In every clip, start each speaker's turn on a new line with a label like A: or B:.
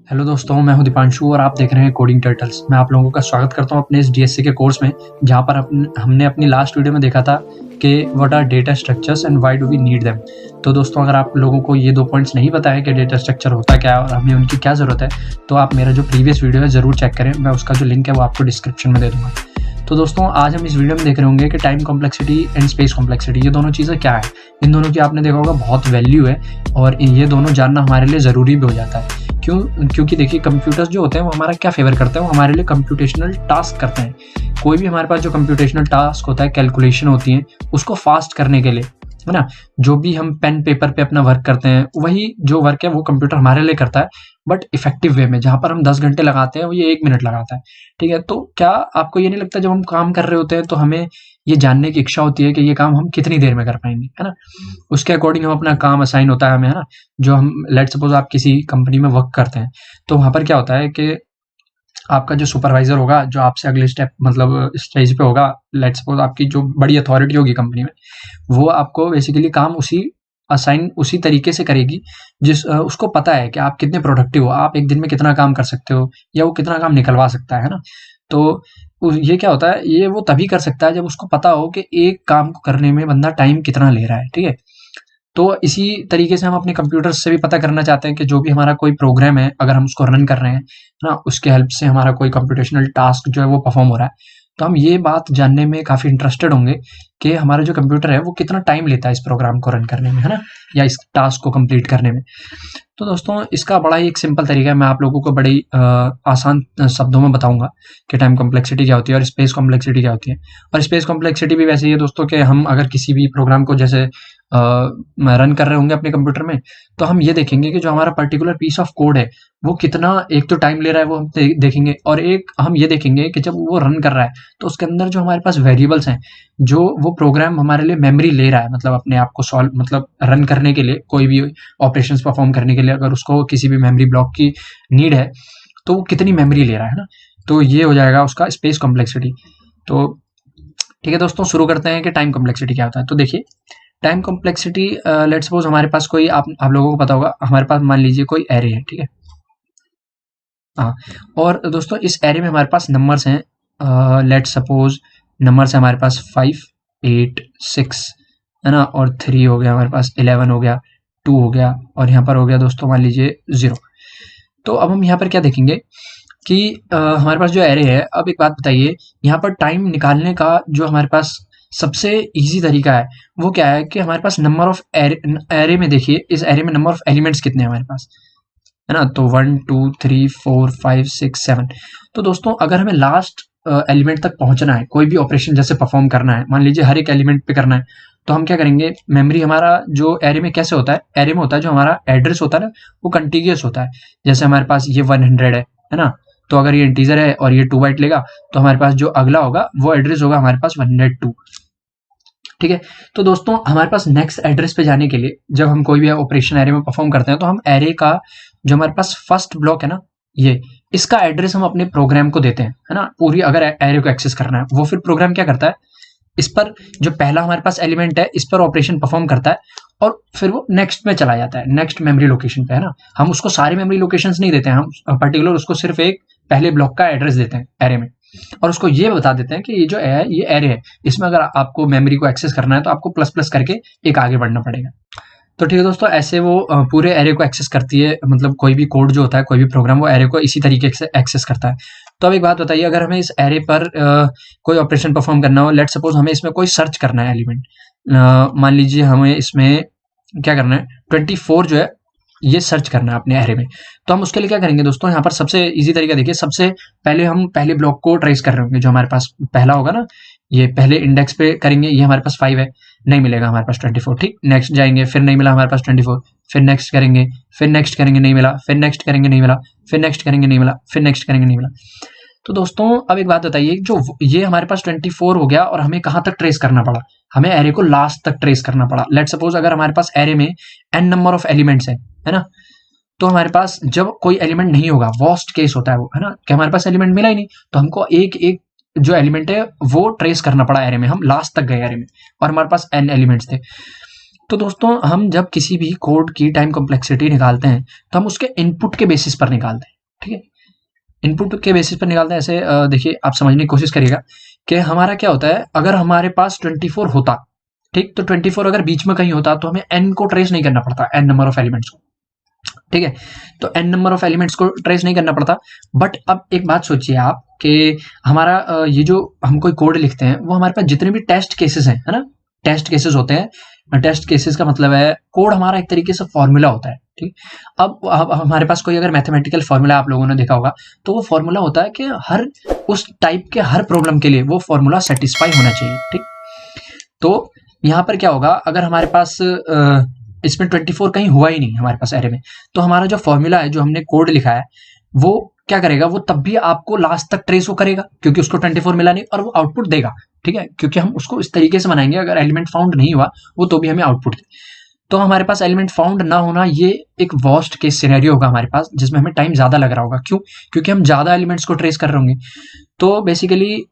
A: Hello दोस्तों, मैं हूं दीपांशु और आप देख रहे हैं कोडिंग टर्टल्स। मैं आप लोगों का स्वागत करता हूं अपने इस डीएससी के कोर्स में, जहां पर हमने अपनी लास्ट वीडियो में देखा था कि what are data structures and why do we need them. तो दोस्तों, अगर आप लोगों को ये 2 पॉइंट्स नहीं पता है कि डेटा स्ट्रक्चर होता क्या है और हमें उनकी क्या ज़रूरत है, तो आप मेरा जो प्रीवियस वीडियो है ज़रूर चेक करें। मैं उसका जो लिंक है वो आपको डिस्क्रिप्शन में दे दूँगा। तो दोस्तों, आज हम इस वीडियो में देख रहे होंगे कि time complexity and space complexity, ये दोनों चीज़ें क्या है। इन दोनों की आपने देखा होगा बहुत वैल्यू है और ये दोनों जानना हमारे लिए ज़रूरी भी हो जाता है। क्योंकि देखिए, कंप्यूटर्स जो होते हैं वो हमारा क्या फेवर करते हैं, वो हमारे लिए कंप्यूटेशनल टास्क करते हैं। कोई भी हमारे पास जो कंप्यूटेशनल टास्क होता है, कैलकुलेशन होती है, उसको फास्ट करने के लिए, है ना, जो भी हम पेन पेपर पे अपना वर्क करते हैं, वही जो वर्क है वो कंप्यूटर हमारे लिए करता है, बट इफेक्टिव वे में। जहाँ पर हम 10 घंटे लगाते हैं वो ये 1 मिनट लगाता है। ठीक है, तो क्या आपको ये नहीं लगता जब हम काम कर रहे होते हैं तो हमें ये जानने की इच्छा होती है कि ये काम हम कितनी देर में कर पाएंगे, है ना। उसके अकॉर्डिंग हम अपना काम असाइन होता है हमें, है ना। जो हम लेट सपोज आप किसी कंपनी में वर्क करते हैं, तो वहाँ पर क्या होता है कि आपका जो सुपरवाइजर होगा, जो आपसे अगले स्टेप मतलब स्टेज पे होगा, लेट सपोज आपकी जो बड़ी अथॉरिटी होगी कंपनी में, वो आपको बेसिकली काम उसी तरीके से करेगी उसको पता है कि आप कितने प्रोडक्टिव हो, आप एक दिन में कितना काम कर सकते हो या वो कितना काम निकलवा सकता है ना। तो ये क्या होता है, ये वो तभी कर सकता है जब उसको पता हो कि एक काम को करने में बंदा टाइम कितना ले रहा है। ठीक है, तो इसी तरीके से हम अपने कंप्यूटर से भी पता करना चाहते हैं कि जो भी हमारा कोई प्रोग्राम है, अगर हम उसको रन कर रहे हैं ना, उसके हेल्प से हमारा कोई कंप्यूटेशनल टास्क जो है वो परफॉर्म हो रहा है, तो हम ये बात जानने में काफ़ी इंटरेस्टेड होंगे कि हमारा जो कंप्यूटर है वो कितना टाइम लेता है इस प्रोग्राम को रन करने में, है ना, या इस टास्क को कंप्लीट करने में। तो दोस्तों, इसका बड़ा ही एक सिंपल तरीका है, मैं आप लोगों को बड़े ही आसान शब्दों में बताऊंगा कि टाइम कॉम्प्लेक्सिटी क्या होती है और स्पेस कॉम्प्लेक्सिटी क्या होती है। और स्पेस कॉम्प्लेक्सिटी भी वैसे ही है दोस्तों कि हम अगर किसी भी प्रोग्राम को जैसे रन कर रहे होंगे अपने कंप्यूटर में, तो हम ये देखेंगे कि जो हमारा पर्टिकुलर पीस ऑफ कोड है वो कितना, एक तो टाइम ले रहा है वो हम देखेंगे, और एक हम ये देखेंगे कि जब वो रन कर रहा है तो उसके अंदर जो हमारे पास वेरिएबल्स हैं, जो वो प्रोग्राम हमारे लिए मेमोरी ले रहा है, मतलब अपने आप को सॉल्व मतलब रन करने के लिए, कोई भी ऑपरेशंस परफॉर्म करने के लिए अगर उसको किसी भी मेमोरी ब्लॉक की नीड है, तो वो कितनी मेमोरी ले रहा है ना। तो ये हो जाएगा उसका स्पेस कॉम्प्लेक्सिटी। तो ठीक है दोस्तों, शुरू करते हैं कि टाइम कॉम्प्लेक्सिटी क्या होता है। तो देखिए, टाइम कॉम्प्लेक्सिटी, लेट्स सपोज हमारे पास कोई, आप लोगों को पता होगा, हमारे पास मान लीजिए कोई एरे है। ठीक है, हाँ, और दोस्तों इस एरे में हमारे पास नंबर्स हैं। लेट्स सपोज नंबर्स है हमारे पास 5, 8, 6, है ना, और 3 हो गया, हमारे पास 11 हो गया, 2 हो गया, और यहाँ पर हो गया दोस्तों मान लीजिए 0। तो अब हम यहाँ पर क्या देखेंगे कि हमारे पास जो एरे है, अब एक बात बताइए, यहाँ पर टाइम निकालने का जो हमारे पास सबसे इजी तरीका है वो क्या है कि हमारे पास नंबर ऑफ एरे में देखिए, इस एरे में नंबर ऑफ एलिमेंट्स कितने हैं हमारे पास, है ना। तो 1 2 3 4 5 6 7। तो दोस्तों, अगर हमें लास्ट एलिमेंट तक पहुंचना है, कोई भी ऑपरेशन जैसे परफॉर्म करना है, मान लीजिए हर एक एलिमेंट पे करना है, तो हम क्या करेंगे, मेमोरी हमारा जो एरे में कैसे होता है, एरे में होता है जो हमारा एड्रेस होता है ना, वो कंटिन्यूअस होता है। जैसे हमारे पास ये 100 है ना, तो अगर ये इंटीजर है और ये 2 बाइट लेगा, तो हमारे पास जो अगला होगा वो एड्रेस होगा हमारे पास 102। ठीक है, तो दोस्तों हमारे पास नेक्स्ट एड्रेस पे जाने के लिए, जब हम कोई भी ऑपरेशन एरे में परफॉर्म करते हैं, तो हम एरे का जो हमारे पास फर्स्ट ब्लॉक है ना, ये इसका एड्रेस हम अपने प्रोग्राम को देते हैं, है ना। पूरी अगर एरे को एक्सेस करना है, वो फिर प्रोग्राम क्या करता है, इस पर जो पहला हमारे पास एलिमेंट है इस पर ऑपरेशन परफॉर्म करता है, और फिर वो नेक्स्ट में चला जाता है, नेक्स्ट मेमोरी लोकेशन पे, है ना। हम उसको सारे मेमोरी लोकेशंस नहीं देते हैं, हम पर्टिकुलर उसको सिर्फ एक पहले ब्लॉक का एड्रेस देते हैं एरे में, और उसको ये बता देते हैं कि ये जो है ये एरे है, इसमें अगर आपको मेमोरी को एक्सेस करना है तो आपको प्लस प्लस करके एक आगे बढ़ना पड़ेगा। तो ठीक है दोस्तों, ऐसे वो पूरे एरे को एक्सेस करती है, मतलब कोई भी कोड जो होता है, कोई भी प्रोग्राम, वो एरे को इसी तरीके से एक्सेस करता है। तो अब एक बात बताइए, अगर हमें इस एरे पर कोई ऑपरेशन परफॉर्म करना हो, लेट सपोज हमें इसमें कोई सर्च करना है एलिमेंट, मान लीजिए हमें इसमें क्या करना है, 24 जो है ये सर्च करना है अपने एरे में। तो हम उसके लिए क्या करेंगे दोस्तों, यहाँ पर सबसे इजी तरीका देखिए, सबसे पहले हम पहले ब्लॉक को ट्रेस कर रहे होंगे, जो हमारे पास पहला होगा ना, ये पहले इंडेक्स पे करेंगे, ये हमारे पास 5 है, नहीं मिलेगा हमारे पास 24। ठीक, नेक्स्ट जाएंगे, फिर नहीं मिला हमारे पास 24, फिर नेक्स्ट करेंगे, फिर नेक्स्ट करेंगे, नहीं मिला, फिर नेक्स्ट करेंगे, नहीं मिला, फिर नेक्स्ट करेंगे, नहीं मिला, फिर नेक्स्ट करेंगे, नहीं मिला। तो दोस्तों अब एक बात बताइए, जो ये हमारे पास 24 हो गया और हमें कहाँ तक ट्रेस करना पड़ा, हमें एरे को लास्ट तक ट्रेस करना पड़ा। लेट सपोज अगर हमारे पास एरे में n नंबर ऑफ एलिमेंट्स है ना, तो हमारे पास जब कोई एलिमेंट नहीं होगा, वर्स्ट केस होता है वो, है ना, कि हमारे पास एलिमेंट मिला ही नहीं, तो हमको एक एक जो एलिमेंट है वो ट्रेस करना पड़ा एरे में, हम लास्ट तक गए एरे में और हमारे पास n एलिमेंट्स थे। तो दोस्तों हम जब किसी भी कोड की टाइम कॉम्प्लेक्सिटी निकालते हैं तो हम उसके इनपुट के बेसिस पर निकालते हैं, ठीक है। इनपुट के बेसिस पर निकालते हैं ऐसे देखिए आप समझने की कोशिश करिएगा कि हमारा क्या होता है, अगर हमारे पास 24 होता, ठीक, तो 24 अगर बीच में कहीं होता तो हमें n को ट्रेस नहीं करना पड़ता, n नंबर ऑफ एलिमेंट्स को, ठीक है। तो n नंबर ऑफ एलिमेंट्स को ट्रेस नहीं करना पड़ता। बट अब एक बात सोचिए आप कि हमारा ये जो हम कोई कोड लिखते हैं वो हमारे पास जितने भी टेस्ट केसेस हैं, है ना, टेस्ट केसेस होते हैं। टेस्ट केसेस का मतलब है कोड हमारा एक तरीके से फॉर्मूला होता है, ठीक। अब हमारे पास कोई अगर मैथमेटिकल फॉर्मूला आप लोगों ने देखा होगा तो वो फॉर्मूला होता है कि हर उस टाइप के हर प्रॉब्लम के लिए वो फॉर्मूला सेटिस्फाई होना चाहिए, ठीक। तो यहाँ पर क्या होगा, अगर हमारे पास इसमें 24 कहीं हुआ ही नहीं हमारे पास एरे में, तो हमारा जो फॉर्मूला है, जो हमने कोड लिखा है, वो क्या करेगा, वो तब भी आपको लास्ट तक ट्रेस वो करेगा क्योंकि उसको 24 मिला नहीं और वो आउटपुट देगा, ठीक है, क्योंकि हम उसको इस तरीके से बनाएंगे अगर एलिमेंट फाउंड नहीं हुआ वो तो भी हमें आउटपुट दे। तो हमारे पास एलिमेंट फाउंड ना होना ये एक वर्स्ट केस सिनेरियो होगा हमारे पास, जिसमें हमें टाइम ज्यादा लग रहा होगा। क्यों? क्योंकि हम ज्यादा एलिमेंट्स को ट्रेस कर रहे होंगे। तो बेसिकली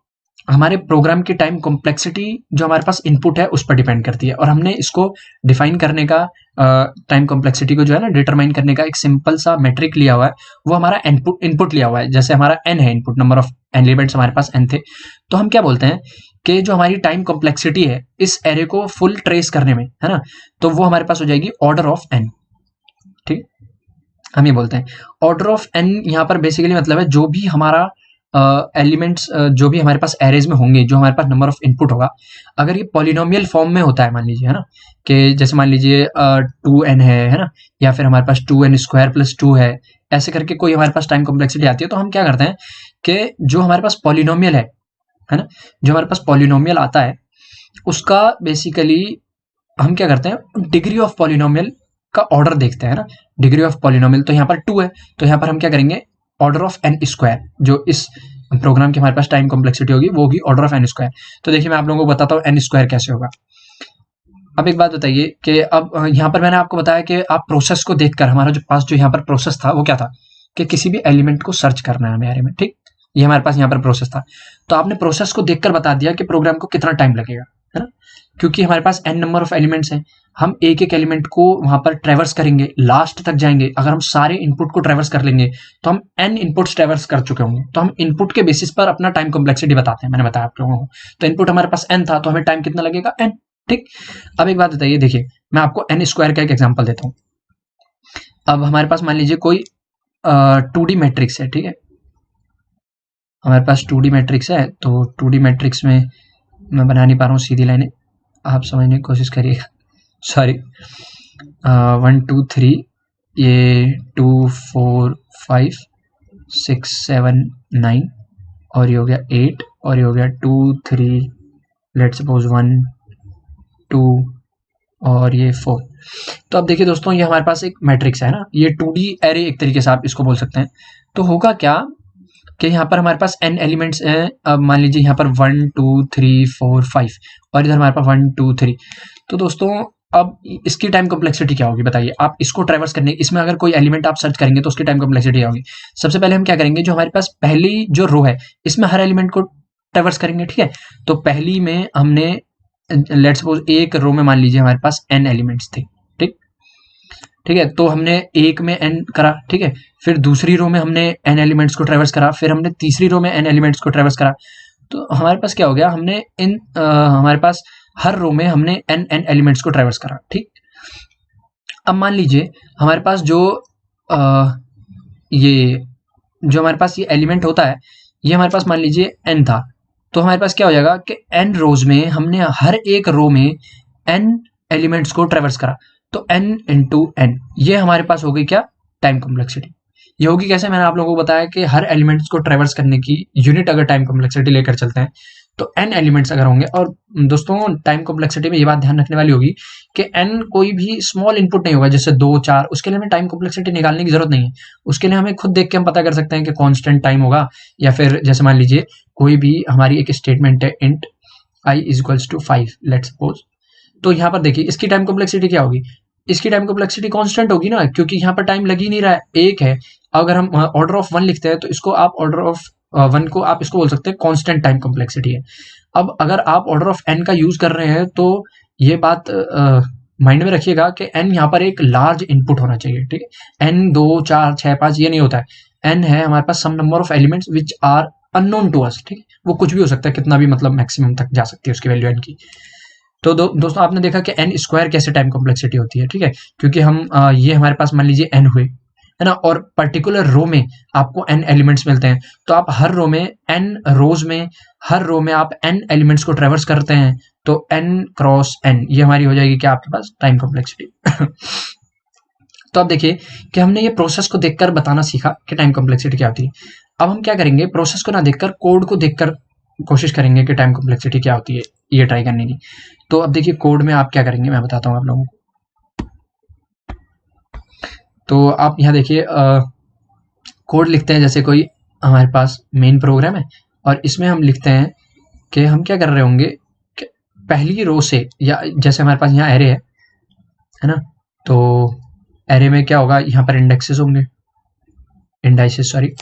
A: हमारे प्रोग्राम की टाइम कॉम्प्लेक्सिटी जो हमारे पास इनपुट है उस पर डिपेंड करती है, और हमने इसको डिफाइन करने का टाइम कॉम्प्लेक्सिटी को जो है ना डिटरमाइन करने का एक सिंपल सा मेट्रिक लिया हुआ है, वो हमारा इनपुट लिया हुआ है। जैसे हमारा n है, इनपुट नंबर ऑफ एलिमेंट्स हमारे पास n थे, तो हम क्या बोलते हैं कि जो हमारी टाइम कॉम्प्लेक्सिटी है इस एरे को फुल ट्रेस करने में, है ना, तो वो हमारे पास हो जाएगी ऑर्डर ऑफ n, ठीक। हम ये बोलते हैं ऑर्डर ऑफ n। यहाँ पर बेसिकली मतलब है जो भी हमारा एलिमेंट्स जो भी हमारे पास एरेज में होंगे, जो हमारे पास नंबर ऑफ इनपुट होगा, अगर ये पॉलिनोमियल फॉर्म में होता है, मान लीजिए, है ना, कि जैसे मान लीजिए 2n है ना, या फिर हमारे पास 2n स्क्वायर प्लस 2 है, ऐसे करके कोई हमारे पास टाइम कॉम्प्लेक्सिटी आती है, तो हम क्या करते हैं कि जो हमारे पास पॉलिनोमियल है ना, जो हमारे पास पॉलिनोमियल आता है उसका बेसिकली हम क्या करते हैं, डिग्री ऑफ पॉलिनोमियल का ऑर्डर देखते हैं ना, डिग्री ऑफ पॉलिनोमियल। तो यहाँ पर 2 है, तो यहाँ पर हम क्या करेंगे, ऑर्डर ऑफ n स्क्वायर, जो इस प्रोग्राम की हमारे पास टाइम कॉम्प्लेक्सिटी होगी वो होगी ऑर्डर ऑफ n स्क्वायर। तो देखिए मैं आप लोगों को बताता हूँ n स्क्वायर कैसे होगा। अब एक बात बताइए कि अब यहाँ पर मैंने आपको बताया कि आप प्रोसेस को देखकर, हमारा जो पास जो यहाँ पर प्रोसेस था वो क्या था कि किसी भी एलिमेंट को सर्च करना है हमें एरे में, ठीक। ये हमारे पास यहाँ पर प्रोसेस था, तो आपने प्रोसेस को देखकर बता दिया कि प्रोग्राम को कितना टाइम लगेगा, है ना, क्योंकि हमारे पास n नंबर ऑफ एलिमेंट्स हैं, हम एक एक एलिमेंट को वहां पर ट्रेवर्स करेंगे, लास्ट तक जाएंगे। अगर हम सारे इनपुट को ट्रेवर्स कर लेंगे तो हम n इनपुट्स ट्रेवर्स कर चुके होंगे, तो हम इनपुट के बेसिस पर अपना टाइम कॉम्प्लेक्सिटी बताते हैं। मैंने बताया आप लोगों को, तो इनपुट हमारे पास n था, तो हमें टाइम कितना लगेगा, n, ठीक। अब एक बात बताइए, देखिए मैं आपको n स्क्वायर का एक एग्जाम्पल देता हूँ। अब हमारे पास मान लीजिए कोई 2D मैट्रिक्स है, ठीक है, हमारे पास 2D मैट्रिक्स है, तो 2D मैट्रिक्स में मैं बना नहीं पा रहा हूँ सीधी लाइनें, आप समझने की कोशिश करिएगा, सॉरी। 1 2 3, ये 2 4 5 6 7 9, और ये हो गया 8, और ये हो गया 2 3, लेट्स सपोज 1 2, और ये 4। तो अब देखिए दोस्तों, ये हमारे पास एक मैट्रिक्स है ना, ये 2D एरे एक तरीके से आप इसको बोल सकते हैं। तो होगा क्या कि यहाँ पर हमारे पास n एलिमेंट्स हैं। अब मान लीजिए यहाँ पर 1 2 3 4 5, और इधर हमारे पास 1 2 3। तो दोस्तों अब इसकी टाइम कॉम्प्लेक्सिटी क्या होगी बताइए, आप इसको ट्रेवर्स करने, इसमें अगर कोई एलिमेंट आप सर्च करेंगे तो उसकी टाइम कॉम्प्लेक्सिटी क्या होगी। सबसे पहले हम क्या करेंगे, जो हमारे पास पहली जो रो है इसमें हर एलिमेंट को ट्रेवर्स करेंगे, ठीक है। तो पहली में हमने लेट्स सपोज एक रो में मान लीजिए हमारे पास n एलिमेंट्स थे, ठीक है, तो हमने एक में n करा, ठीक है, फिर दूसरी रो में हमने n एलिमेंट्स को ट्रेवर्स करा, फिर हमने तीसरी रो में n एलिमेंट्स को ट्रेवर्स करा। तो हमारे पास क्या हो गया, हमने हमारे पास हर रो में हमने n एलिमेंट्स को ट्रेवर्स करा, ठीक। अब मान लीजिए हमारे पास जो हमारे पास ये एलिमेंट होता है, ये हमारे पास मान लीजिए n था, तो हमारे पास क्या हो जाएगा कि n रोज में हमने हर एक रो में n एलिमेंट्स को ट्रेवर्स करा, तो n इंटू n, ये हमारे पास हो गई क्या, टाइम कॉम्प्लेक्सिटी। ये होगी कैसे, मैंने आप लोगों को बताया कि हर एलिमेंट्स को ट्रेवर्स करने की यूनिट अगर टाइम कॉम्प्लेक्सिटी लेकर चलते हैं तो n एलिमेंट्स अगर होंगे, और दोस्तों टाइम कॉम्प्लेक्सिटी में ये बात ध्यान रखने वाली होगी कि n कोई भी स्मॉल इनपुट नहीं होगा, जैसे 2 4, उसके लिए हमें टाइम कॉम्प्लेक्सिटी निकालने की जरूरत नहीं है। उसके लिए हमें खुद देख के हम पता कर सकते हैं कि कांस्टेंट टाइम होगा, या फिर जैसे मान लीजिए कोई भी हमारी एक स्टेटमेंट है int i equals to 5, let's suppose. तो यहाँ पर देखिए इसकी टाइम कॉम्प्लेक्सिटी क्या होगी, इसकी टाइम कॉम्प्लेक्सिटी कांस्टेंट होगी ना, क्योंकि यहाँ पर टाइम लग ही नहीं रहा है, एक है। अगर हम ऑर्डर ऑफ 1 लिखते हैं तो इसको आप ऑर्डर ऑफ 1 को आप इसको बोल सकते हैं कांस्टेंट टाइम कॉम्प्लेक्सिटी है। अब अगर आप ऑर्डर ऑफ n का यूज कर रहे हैं तो ये बात माइंड में रखिएगा कि n यहाँ पर एक लार्ज इनपुट होना चाहिए, ठीक है। n 2 4 6 5 ये नहीं होता है, n है हमारे पास some number of elements which are unknown to us, ठीक है। वो कुछ भी हो सकता है, कितना भी मतलब मैक्सिमम तक जा सकती है उसकी वैल्यू n की। तो दोस्तों आपने देखा कि n स्क्वायर कैसे टाइम कॉम्प्लेक्सिटी होती है, ठीक है, क्योंकि हम ये हमारे पास मान लीजिए n हुए, है ना, और पर्टिकुलर रो में आपको n एलिमेंट्स मिलते हैं, तो आप हर रो में n रोज में हर रो में आप n एलिमेंट्स को ट्रेवर्स करते हैं, तो n क्रॉस n ये हमारी हो जाएगी क्या आपके पास टाइम कॉम्प्लेक्सिटी। तो अब देखिए कि हमने ये प्रोसेस को देखकर बताना सीखा कि टाइम कॉम्प्लेक्सिटी क्या होती है। अब हम क्या करेंगे, प्रोसेस को ना देखकर कोड को देखकर कोशिश करेंगे कि टाइम कॉम्प्लेक्सिटी क्या होती है, ये ट्राई करने की। तो अब देखिए कोड में आप क्या करेंगे मैं बताता हूँ आप लोगों को। तो आप यहाँ देखिए कोड लिखते हैं, जैसे कोई हमारे पास मेन प्रोग्राम है और इसमें हम लिखते हैं कि हम क्या कर रहे होंगे कि पहली रो से, या जैसे हमारे पास यहाँ एरे है ना, तो एरे में क्या होगा, यहाँ पर इंडेक्सेस होंगे, इंडाइसेस सॉरी।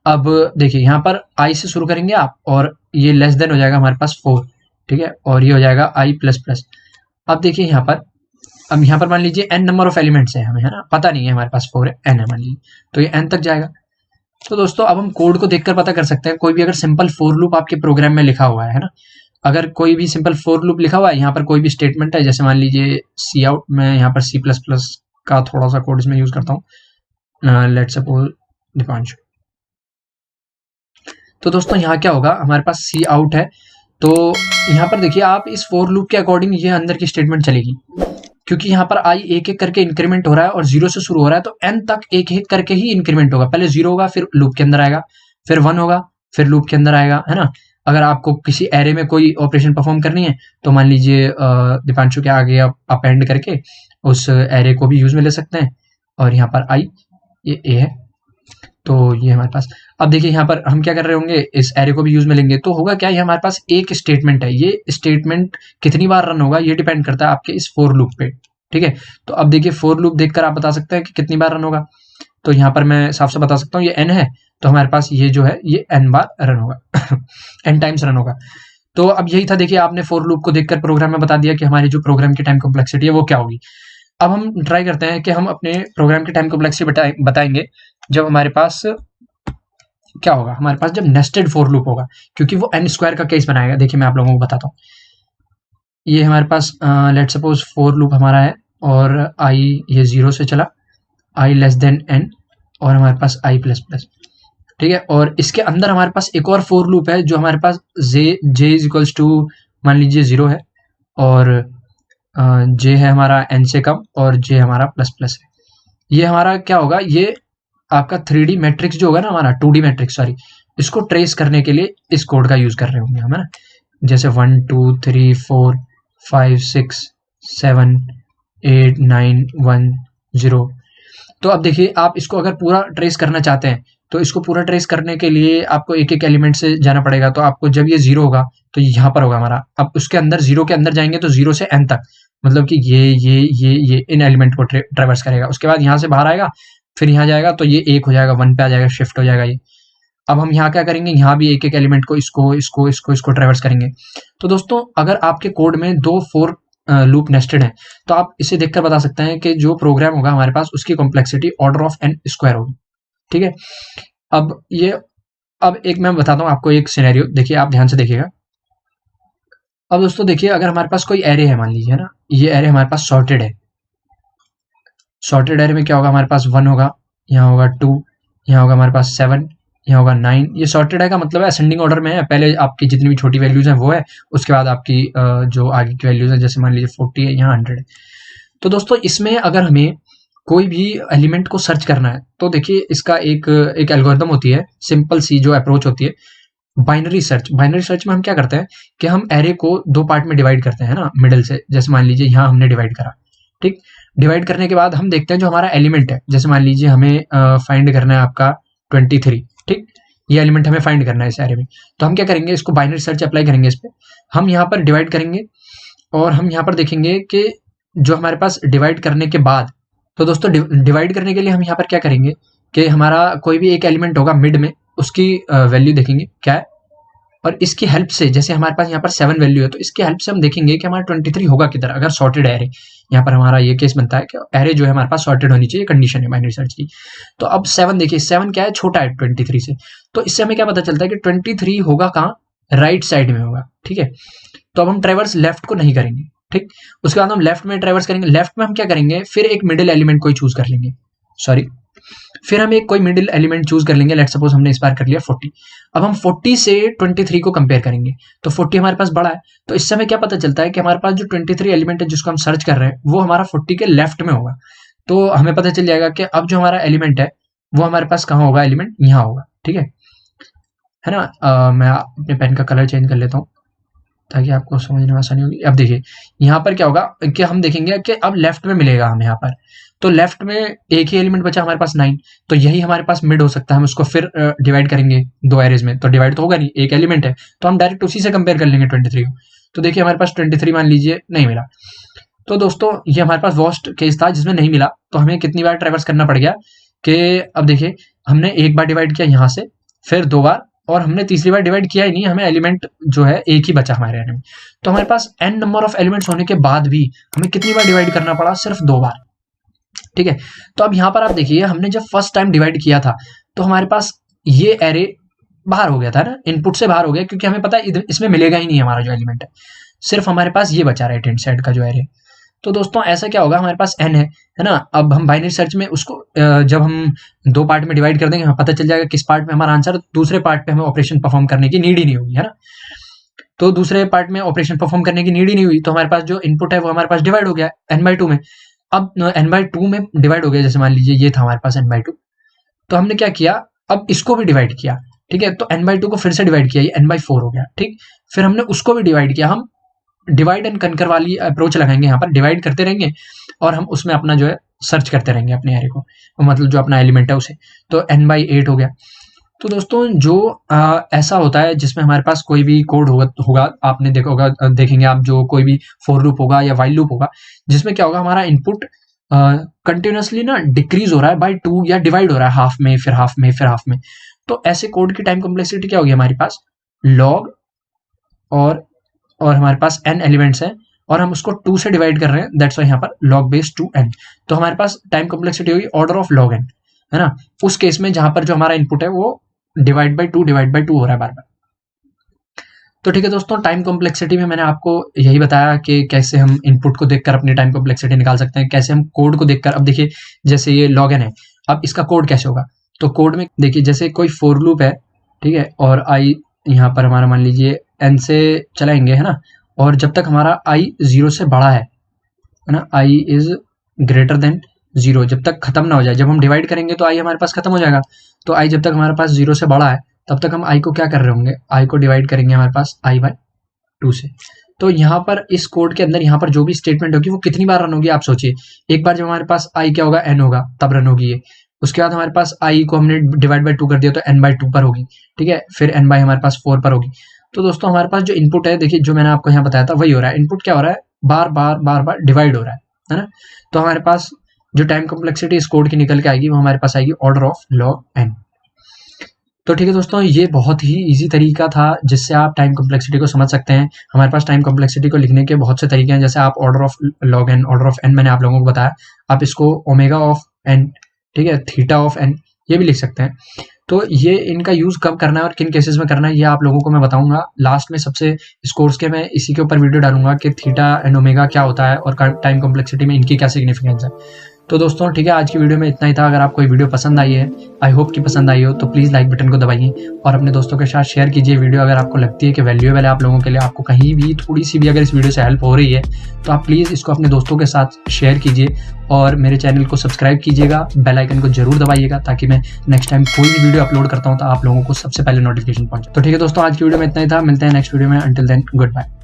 A: अब देखिए यहाँ पर i से शुरू करेंगे आप, और ये लेस देन हो जाएगा हमारे पास 4, ठीक है, और ये हो जाएगा i प्लस प्लस। अब देखिए यहाँ पर, अब यहाँ पर मान लीजिए n नंबर ऑफ एलिमेंट्स है हमें, है ना, पता नहीं है हमारे पास 4 है, n है मान लीजिए, तो ये n तक जाएगा। तो दोस्तों अब हम कोड को देखकर पता कर सकते हैं, कोई भी अगर सिंपल फॉर लूप आपके प्रोग्राम में लिखा हुआ है ना, अगर कोई भी सिंपल फॉर लूप लिखा हुआ है, यहाँ पर कोई भी स्टेटमेंट है, जैसे मान लीजिए सी आउट, मैं यहाँ पर C++ का थोड़ा सा कोड इसमें यूज करता हूँ, लेट्स सपोज दीपांशु। तो दोस्तों यहाँ क्या होगा, हमारे पास सी आउट है, तो यहाँ पर देखिए आप इस फॉर लूप के अकॉर्डिंग ये अंदर की स्टेटमेंट चलेगी, क्योंकि यहाँ पर i एक एक करके इंक्रीमेंट हो रहा है और 0 से शुरू हो रहा है, तो n तक एक एक करके ही इंक्रीमेंट होगा। पहले 0 होगा, फिर लूप के अंदर आएगा, फिर 1 होगा, फिर लूप के अंदर आएगा, है ना। अगर आपको किसी एरे में कोई ऑपरेशन परफॉर्म करनी है, तो मान लीजिए दीपांशु के आगे आप अपेंड करके उस एरे को भी यूज में ले सकते हैं, और यहाँ पर i ये a है, तो ये हमारे पास। अब देखिए यहाँ पर हम क्या कर रहे होंगे, इस एरे को भी यूज में लेंगे, तो होगा क्या, ये हमारे पास एक स्टेटमेंट है, ये स्टेटमेंट कितनी बार रन होगा ये डिपेंड करता है आपके इस फॉर लूप पे, ठीक है। तो अब देखिए फॉर लूप देखकर आप बता सकते हैं कि कितनी बार रन होगा। तो यहाँ पर मैं साफ से बता सकता हूँ, ये n है, तो हमारे पास ये जो है ये n बार रन होगा n टाइम्स रन होगा। तो अब यही था, देखिए आपने फॉर लूप को देखकर प्रोग्राम में बता दिया कि हमारी जो प्रोग्राम की टाइम कॉम्प्लेक्सिटी है वो क्या होगी। अब हम ट्राई करते हैं कि हम अपने प्रोग्राम की टाइम कॉम्प्लेक्सिटी बताएंगे जब हमारे पास क्या होगा, हमारे पास जब नेस्टेड फॉर लूप होगा, क्योंकि वो n स्क्वायर का केस बनाएगा। देखिए मैं आप लोगों को बताता हूँ, ये हमारे पास लेट सपोज फॉर लूप हमारा है, और i ये 0 से चला, i लेस देन n, और हमारे पास i प्लस प्लस, ठीक है। और इसके अंदर हमारे पास एक और फॉर लूप है जो हमारे पास j इज इक्वल्स टू मान लीजिए 0 है, और j है हमारा n से कम, और j हमारा प्लस प्लस है। ये हमारा क्या होगा, ये आपका 3D मैट्रिक्स जो होगा ना, हमारा 2D मैट्रिक्स सॉरी, इसको ट्रेस करने के लिए इस कोड का यूज कर रहे होंगे हम, है ना, जैसे 1 2 3 4 5 6 7 8 9 1 0। तो अब देखिए आप इसको अगर पूरा ट्रेस करना चाहते हैं, तो इसको पूरा ट्रेस करने के लिए आपको एक एक एलिमेंट से जाना पड़ेगा। तो आपको जब ये 0 होगा तो यहाँ पर होगा हमारा, अब उसके अंदर 0 के अंदर जाएंगे तो 0 से n तक, मतलब कि ये इन एलिमेंट को ट्रेवर्स करेगा। उसके बाद यहाँ से बाहर आएगा, फिर यहाँ जाएगा, तो ये 1 हो जाएगा, 1 पे आ जाएगा, शिफ्ट हो जाएगा ये। अब हम यहाँ क्या करेंगे, यहाँ भी एक एक एलिमेंट को इसको ट्रेवर्स करेंगे। तो दोस्तों अगर आपके कोड में 2 फॉर लूप नेस्टेड है, तो आप इसे देखकर बता सकते हैं कि जो प्रोग्राम होगा हमारे पास उसकी complexity order of n square होगी, ठीक है। अब एक मैं बताता हूँ आपको एक सिनेरियो, देखिए आप ध्यान से देखिएगा। अब दोस्तों देखिए अगर हमारे पास कोई एरे है, मान लीजिए ना, ये एरे हमारे पास सॉर्टेड है। सॉर्टेड एरे में क्या होगा, हमारे पास 1 होगा, यहाँ होगा 2, यहाँ होगा हमारे पास 7, यहाँ होगा 9। ये सॉर्टेड है का मतलब है असेंडिंग ऑर्डर में है, पहले आपकी जितनी भी छोटी वैल्यूज हैं वो है, उसके बाद आपकी जो आगे की वैल्यूज है, जैसे मान लीजिए 40 है, यहाँ 100 है। तो दोस्तों इसमें अगर हमें कोई भी एलिमेंट को सर्च करना है, तो देखिए इसका एक एल्गोरिथम होती है, सिंपल सी जो अप्रोच होती है, बाइनरी सर्च। बाइनरी सर्च में हम क्या करते हैं कि हम एरे को 2 पार्ट में डिवाइड करते हैं ना, मिडल से, जैसे मान लीजिए यहाँ हमने डिवाइड करा, ठीक। डिवाइड करने के बाद हम देखते हैं जो हमारा एलिमेंट है, जैसे मान लीजिए हमें फाइंड करना है आपका 23, ठीक, ये एलिमेंट हमें फाइंड करना है इस एरे में। तो हम क्या करेंगे, इसको बाइनरी सर्च अप्लाई करेंगे इस पर, हम यहाँ पर डिवाइड करेंगे, और हम यहाँ पर देखेंगे कि जो हमारे पास डिवाइड करने के बाद, तो दोस्तों डिवाइड करने के लिए हम यहाँ पर क्या करेंगे कि हमारा कोई भी एक एलिमेंट होगा मिड में, उसकी वैल्यू देखेंगे क्या है, और इसकी हेल्प से जैसे हमारे पास यहाँ पर 7 वैल्यू है, तो इसकी हेल्प से हम देखेंगे कि हमारा 23 होगा किधर, अगर सॉर्टेड एरे। यहाँ पर हमारा ये केस बनता है कि एरे जो है हमारे पास सॉर्टेड होनी चाहिए, कंडीशन है बाइनरी सर्च की। तो अब 7 देखिए, 7 क्या है, छोटा है 23 से, तो इससे हमें क्या पता चलता है कि 23 होगा कहाँ, राइट साइड में होगा। ठीक है, तो अब हम ट्रेवर्स लेफ्ट को नहीं करेंगे। ठीक, उसके बाद हम लेफ्ट में ट्रेवर्स करेंगे। लेफ्ट में हम क्या करेंगे, फिर एक मिडिल एलिमेंट कोई चूज कर लेंगे, सॉरी, फिर हम एक कोई मिडिल एलिमेंट चूज कर लेंगे। लेट्स सपोज हमने इस बार कर लिया 40। अब हम 40 से 23 को कंपेयर करेंगे, तो 40 हमारे पास बड़ा है, तो इससे हमें क्या पता चलता है कि हमारे पास जो 23 एलिमेंट है जिसको हम सर्च कर रहे हैं वो हमारा 40 के लेफ्ट में होगा। तो हमें पता चल जाएगा कि अब जो हमारा एलिमेंट है वो हमारे पास कहाँ होगा, एलिमेंट यहाँ होगा। ठीक है ना। मैं अपने पेन का कलर चेंज कर लेता हूँ ताकि आपको समझने में आसानी होगी। अब देखिए यहाँ पर क्या होगा कि हम देखेंगे कि अब लेफ्ट में मिलेगा हमें यहाँ पर, तो लेफ्ट में एक ही एलिमेंट बचा हमारे पास 9, तो यही हमारे पास मिड हो सकता है। हम उसको फिर डिवाइड करेंगे 2 एरेज में, तो डिवाइड तो होगा नहीं, एक एलिमेंट है, तो हम डायरेक्ट उसी से कंपेयर कर लेंगे 23 को। तो देखिए हमारे पास 23 मान लीजिए नहीं मिला, तो दोस्तों ये हमारे पास वर्स्ट केस था जिसमें नहीं मिला। तो हमें कितनी बार ट्रेवर्स करना पड़ गया कि अब देखिए हमने एक बार डिवाइड किया यहाँ से, फिर 2 बार, और हमने तीसरी बार डिवाइड किया ही नहीं, हमें एलिमेंट जो है एक ही बचा हमारे एरे में। तो हमारे पास n नंबर ऑफ एलिमेंट्स होने के बाद भी हमें कितनी बार डिवाइड करना पड़ा, सिर्फ 2 बार। ठीक है, तो अब यहाँ पर आप देखिए हमने जब फर्स्ट टाइम डिवाइड किया था तो हमारे पास ये एरे बाहर हो गया था ना, इनपुट से बाहर हो गया, क्योंकि हमें पता है इसमें मिलेगा ही नहीं हमारा जो एलिमेंट है, सिर्फ हमारे पास ये बचा राइट हैंड साइड का जो एरे। तो दोस्तों ऐसा क्या होगा, हमारे पास n है ना। अब हम बाइनरी सर्च में उसको जब हम 2 पार्ट में डिवाइड कर देंगे, हमें पता चल जाएगा किस पार्ट में हमारा आंसर, दूसरे पार्ट पे हमें ऑपरेशन परफॉर्म करने की नीड ही नहीं होगी, है ना। तो दूसरे पार्ट में ऑपरेशन परफॉर्म करने की नीड ही नहीं हुई, तो हमारे पास जो इनपुट है वो हमारे पास डिवाइड हो गया n/2 में। अब n/2 में डिवाइड हो गया, जैसे मान लीजिए ये था हमारे पास n/2, तो हमने क्या किया, अब इसको भी डिवाइड किया। ठीक है, तो n/2 को फिर से डिवाइड किया, ये n/4 हो गया। ठीक, फिर हमने उसको भी डिवाइड किया। हम डिवाइड एंड कनकर वाली अप्रोच लगाएंगे, यहाँ पर डिवाइड करते रहेंगे और हम उसमें अपना जो है सर्च करते रहेंगे अपने एरे को, मतलब जो अपना एलिमेंट है उसे। तो n/8 हो गया। तो दोस्तों जो ऐसा होता है जिसमें हमारे पास कोई भी कोड होगा आपने देखा होगा, देखेंगे आप, जो कोई भी फॉर लूप होगा या वाइल लूप होगा, जिसमें क्या होगा, हमारा इनपुट कंटिन्यूसली ना डिक्रीज हो रहा है बाय 2 या डिवाइड हो रहा है हाफ में, फिर हाफ में, फिर हाफ में। तो ऐसे कोड की टाइम कॉम्प्लेक्सिटी क्या होगी हमारे पास, लॉग और हमारे पास n एलिमेंट्स हैं और हम उसको 2 से डिवाइड कर रहे हैं, दैट्स वाई यहाँ पर log बेस 2n। तो हमारे पास टाइम कॉम्प्लेक्सिटी होगी ऑर्डर ऑफ log n, है ना, उस केस में जहां पर जो हमारा इनपुट है वो डिवाइड बाय 2 हो रहा है बार बार। तो ठीक है दोस्तों, टाइम कॉम्प्लेक्सिटी में मैंने आपको यही बताया कि कैसे हम इनपुट को देखकर अपनी टाइम कॉम्प्लेक्सिटी निकाल सकते हैं, कैसे हम कोड को देखकर। अब देखिए जैसे ये log n है, अब इसका कोड कैसे होगा, तो कोड में देखिए जैसे कोई फॉर लूप है, ठीक है, और i यहाँ पर हमारा मान लीजिए n से चलाएंगे, है ना, और जब तक हमारा i 0 से बड़ा है ना, i इज ग्रेटर देन 0, जब तक खत्म ना हो जाए। जब हम डिवाइड करेंगे तो i हमारे पास खत्म हो जाएगा, तो i जब तक हमारे पास 0 से बड़ा है तब तक हम i को क्या कर रहे होंगे, i को डिवाइड करेंगे हमारे पास i/2 से। तो यहाँ पर इस कोड के अंदर यहाँ पर जो भी स्टेटमेंट होगी वो कितनी बार रन होगी आप सोचिए। एक बार जब हमारे पास i क्या होगा, n होगा, तब रन होगी ये। उसके बाद हमारे पास i को हमने डिवाइड बाय 2 कर दिया तो n/2 पर होगी, ठीक है, फिर n बाय हमारे पास 4 पर होगी। तो दोस्तों हमारे पास जो इनपुट है, देखिए जो मैंने आपको यहाँ बताया था वही हो रहा है। इनपुट क्या हो रहा है, बार बार डिवाइड हो रहा है ना। तो हमारे पास जो टाइम कॉम्प्लेक्सिटी इस कोड की निकल के आएगी वो हमारे पास आएगी ऑर्डर ऑफ log n। तो ठीक है दोस्तों, ये बहुत ही इजी तरीका था जिससे आप टाइम कॉम्प्लेक्सिटी को समझ सकते हैं। हमारे पास टाइम कॉम्प्लेक्सिटी को लिखने के बहुत से तरीके हैं, जैसे आप order of log n, order of n मैंने आप लोगों को बताया, आप इसको ओमेगा ऑफ n, ठीक है, थीटा ऑफ n, ये भी लिख सकते हैं। तो ये इनका यूज कब करना है और किन केसेस में करना है ये आप लोगों को मैं बताऊंगा लास्ट में। सबसे इस कोर्स के मैं इसी के ऊपर वीडियो डालूंगा कि थीटा एंड ओमेगा क्या होता है और टाइम कॉम्प्लेक्सिटी में इनकी क्या सिग्निफिकेंस है। तो दोस्तों ठीक है, आज की वीडियो में इतना ही था। अगर आपको ये वीडियो पसंद आई है, आई होप कि पसंद आई हो, तो प्लीज़ लाइक बटन को दबाइए और अपने दोस्तों के साथ शेयर कीजिए वीडियो। अगर आपको लगती है कि वैल्यूएबल है आप लोगों के लिए, आपको कहीं भी थोड़ी सी भी अगर इस वीडियो से हेल्प हो रही है, तो आप प्लीज़ इसको अपने दोस्तों के साथ शेयर कीजिए और मेरे चैनल को सब्सक्राइब कीजिएगा, बेल आइकन को जरूर दबाइएगा ताकि मैं नेक्स्ट टाइम कोई भी वीडियो अपलोड करता हूँ तो आप लोगों को सबसे पहले नोटिफिकेशन पहुंचे। तो ठीक है दोस्तों, आज की वीडियो में इतना ही था। मिलते हैं नेक्स्ट वीडियो में। Until then, good bye.